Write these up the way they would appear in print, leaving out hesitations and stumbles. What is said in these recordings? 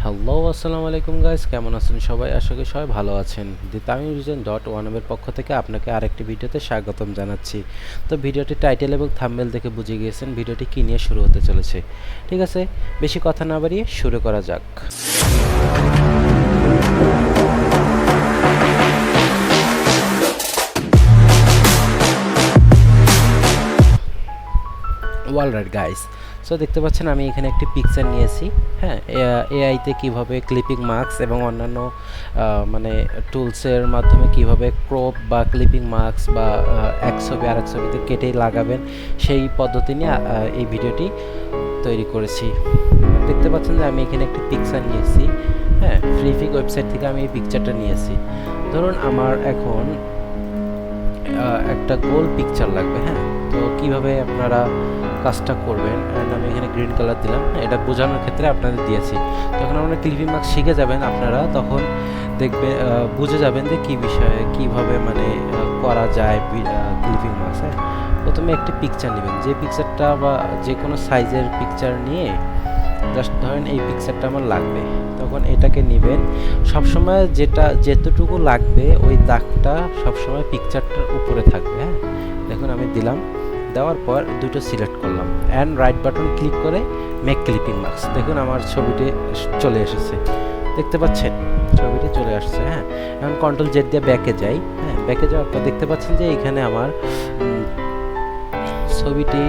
Hello আসসালামু আলাইকুম guys, কেমন আছেন সবাই? আশা করি সবাই ভালো আছেন। দি তামিম রিজন ডট ওয়ানএর পক্ষ থেকে আপনাকে আরেকটি ভিডিওতে স্বাগতম জানাচ্ছি। তো ভিডিওটি টাইটেল এবং থাম্বনেল দেখে বুঝে গিয়েছেন ভিডিওটি কী নিয়ে শুরু হতে চলেছে। ঠিক আছে, বেশি কথা না বাড়িয়ে শুরু করা যাক। অলরাইট গাইস, সো দেখতে পাচ্ছেন আমি এখানে একটি পিকচার নিয়েছি। হ্যাঁ, এআইতে কিভাবে ক্লিপিং মার্কস এবং অন্যান্য মানে টুলসের মাধ্যমে কিভাবে ক্রপ বা ক্লিপিং মার্কস বা এক ছবি আরেক ছবিতে কেটে লাগাবেন সেই পদ্ধতি নিয়ে এই ভিডিওটি তৈরি করেছি। দেখতে পাচ্ছেন যে আমি এখানে একটি পিকচার নিয়েছি। হ্যাঁ, ফ্রিফিক ওয়েবসাইট থেকে আমি এই পিকচারটা নিয়েছি। ধরুন আমার এখন একটা গোল পিকচার লাগবে। হ্যাঁ, তো কিভাবে আপনারা কাজটা করবেন, অ্যান্ড আমি এখানে গ্রিন কালার দিলাম। এটা বোঝানোর ক্ষেত্রে আপনাদের দিয়েছি। যখন আপনারা ক্লিপিং মার্কস শিখে যাবেন আপনারা, তখন দেখবে বুঝে যাবেন যে কী বিষয়ে কীভাবে মানে করা যায় ক্লিপিং মার্কস। হ্যাঁ, প্রথমে একটি পিকচার নেবেন, যে পিকচারটা বা যে কোনো সাইজের পিকচার নিয়ে জাস্ট ধরেন এই পিকচারটা আমার লাগবে, তখন এটাকে নেবেন। সবসময় যেতটুকু লাগবে ওই দাগটা সবসময় পিকচারটার উপরে থাকবে। হ্যাঁ, দেখুন আমি দিলাম, দেওয়ার পর দুটো সিলেক্ট করলাম অ্যান্ড রাইট বাটন ক্লিক করে মেক ক্লিপিং মার্কস। দেখুন আমার ছবিটি চলে এসেছে, দেখতে পাচ্ছেন ছবিটি চলে আসছে। হ্যাঁ, এখন কন্ট্রোল জেড দিয়ে ব্যাকে যাই। হ্যাঁ, ব্যাকে যাওয়ার পর দেখতে পাচ্ছেন যে এখানে আমার ছবিটি,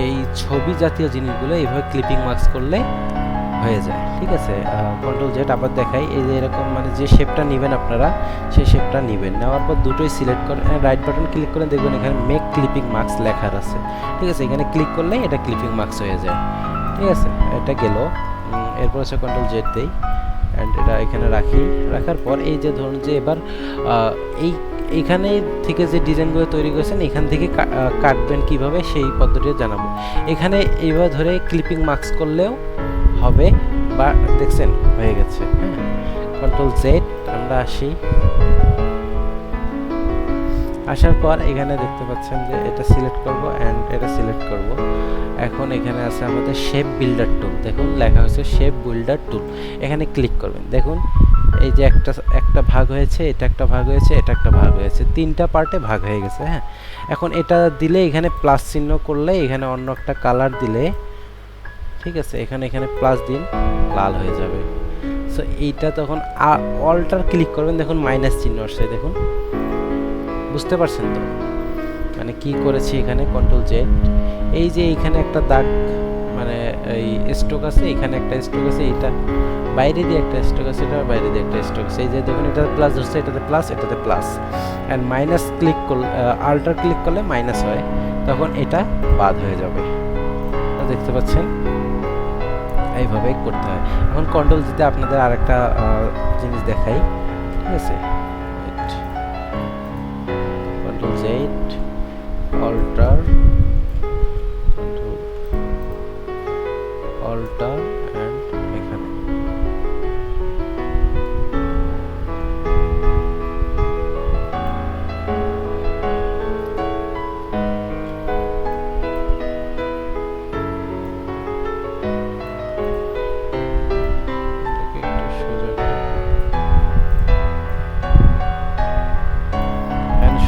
এই ছবি জাতীয় জিনিসগুলো এইভাবে ক্লিপিং মার্কস করলে হয়ে যায়। ঠিক আছে, কন্ট্রোল জেড আবার দেখাই। এই যে এরকম মানে যে শেপটা নেবেন আপনারা সেই শেপটা নেবেন, নেওয়ার পর দুটোই সিলেক্ট করেন, রাইট বাটন ক্লিক করে দেখবেন এখানে মেক ক্লিপিং মার্কস লেখা আছে। ঠিক আছে, এখানে ক্লিক করলে এটা ক্লিপিং মার্কস হয়ে যায়। ঠিক আছে, এটা গেল। এরপর হচ্ছে কন্ট্রোল জেড দেই অ্যান্ড এটা এখানে রাখি। রাখার পর এই যে ধরুন যে এবার এইখানে থেকে যে ডিজাইনগুলো তৈরি করেছেন এখান থেকে কাটবেন কিভাবে সেই পদ্ধতি জানাবো। এখানে এইভাবে ধরে ক্লিপিং মার্কস করলেও হবে, বা দেখছেন হয়ে গেছে। হ্যাঁ, কন্ট্রোল জেড আমরা আসি। আসার পর এখানে দেখতে পাচ্ছেন যে এটা সিলেক্ট করব অ্যান্ড এটা সিলেক্ট করব। এখন এখানে আছে আমাদের শেপ বিল্ডার টুল, দেখুন লেখা হয়েছে শেপ বিল্ডার টুল। এখানে ক্লিক করবেন, দেখুন এই যে একটা ভাগ হয়েছে, এটা একটা ভাগ হয়েছে, এটা একটা ভাগ হয়েছে, তিনটা পার্টে ভাগ হয়ে গেছে। হ্যাঁ, এখন এটা দিলে এখানে প্লাস চিহ্ন করলে এখানে অন্য একটা কালার দিলে, ঠিক আছে, এখানে প্লাস দিন, লাল হয়ে যাবে। সো এইটা তখন অল্টার ক্লিক করবেন, দেখুন মাইনাস চিহ্ন আসছে, দেখুন বুঝতে পারছেন তো মানে কি করেছি এখানে। কন্ট্রোল জেড, এই যে এইখানে একটা দাগ মানে এই স্ট্রোক আছে, এখানে একটা স্ট্রোক আছে, এটা বাইরে দিয়ে একটা স্ট্রোক আছে, এটা বাইরে দিয়ে একটা স্ট্রোক আছে। এই যে দেখুন এটাতে প্লাস ধরছে, এটাতে প্লাস, এটাতে প্লাস, অ্যান্ড মাইনাস ক্লিক করলে আল্টার ক্লিক করলে মাইনাস হয়, তখন এটা বাদ হয়ে যাবে। দেখতে পাচ্ছেন এইভাবে করতে হয়। এখন কন্ট্রোল দিতে আপনাদের আরেকটা জিনিস দেখাই। ঠিক আছে, control Z, alter, control alter and এখানে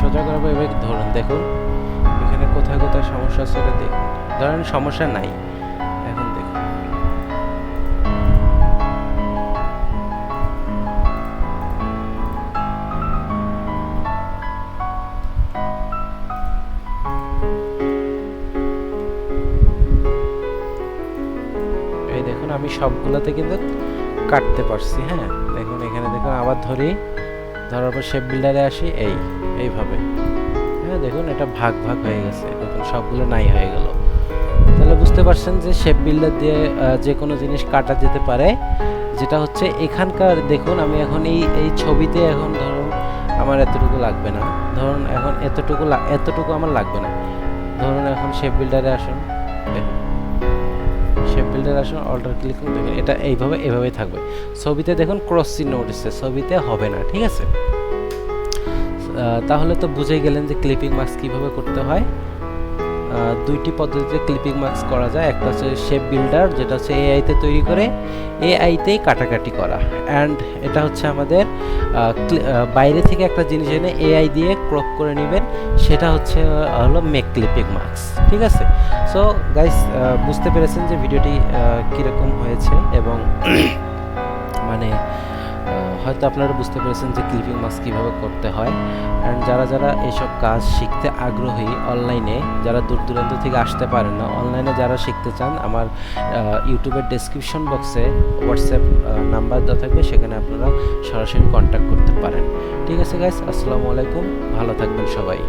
সোজা করাবো। এবার ধরুন দেখুন এখানে কোথায় কোথায় সমস্যা আছে এটা দেখুন। ধরেন সমস্যা নাই, এখন দেখুন এই দেখুন আমি সবগুলোতে কিন্তু কাটতে পারছি। হ্যাঁ, দেখুন এখানে দেখুন আবার ধরার পর শেপ বিল্ডারে আসি, এইভাবে। হ্যাঁ, দেখুন এটা ভাগ ভাগ হয়ে গেছে, দেখুন সবগুলো নাই হয়ে গেল। তাহলে বুঝতে পারছেন যে শেপ বিল্ডার দিয়ে যে কোনো জিনিস কাটা যেতে পারে। যেটা হচ্ছে এখানকার দেখুন আমি এখন এই ছবিতে এখন ধরুন আমার এতটুকু লাগবে না, ধরুন এখন এতটুকু আমার লাগবে না। ধরুন এখন শেপ বিল্ডারে আসুন, দেখুন শেপ বিল্ডারে আসুন, অল্টার ক্লিক করুন, দেখুন এটা এভাবেই থাকবে। ছবিতে দেখুন ক্রস চিহ্ন উঠেছে, ছবিতে হবে না। ঠিক আছে, তাহলে তো বুঝে গেলেন যে ক্লিপিং মার্কস কীভাবে করতে হয়। দুইটি পদ্ধতিতে ক্লিপিং মাস্ক করা যায়। একটা হচ্ছে শেপ বিল্ডার, যেটা হচ্ছে এআইতে তৈরি করে এআইতেই কাটাকাটি করা, অ্যান্ড এটা হচ্ছে আমাদের বাইরে থেকে একটা জিনিস এনে এআই দিয়ে ক্রপ করে নেবেন, সেটা হচ্ছে হলো মেক ক্লিপিং মাস্ক। ঠিক আছে, সো গাইস বুঝতে পেরেছেন যে ভিডিওটি কীরকম হয়েছে, এবং মানে হয়তো আপনারা বুঝতে পেরেছেন যে ক্লিপিং মাস্ক কীভাবে করতে হয়। অ্যান্ড যারা যারা এসব কাজ শিখতে আগ্রহী, অনলাইনে যারা দূর দূরান্ত থেকে আসতে পারেন না, অনলাইনে যারা শিখতে চান, আমার ইউটিউবের ডেসক্রিপশন বক্সে হোয়াটসঅ্যাপ নাম্বার দেওয়া থাকবে, সেখানে আপনারা সরাসরি কন্ট্যাক্ট করতে পারেন। ঠিক আছে গাইস, আসসালামু আলাইকুম, ভালো থাকবেন সবাই।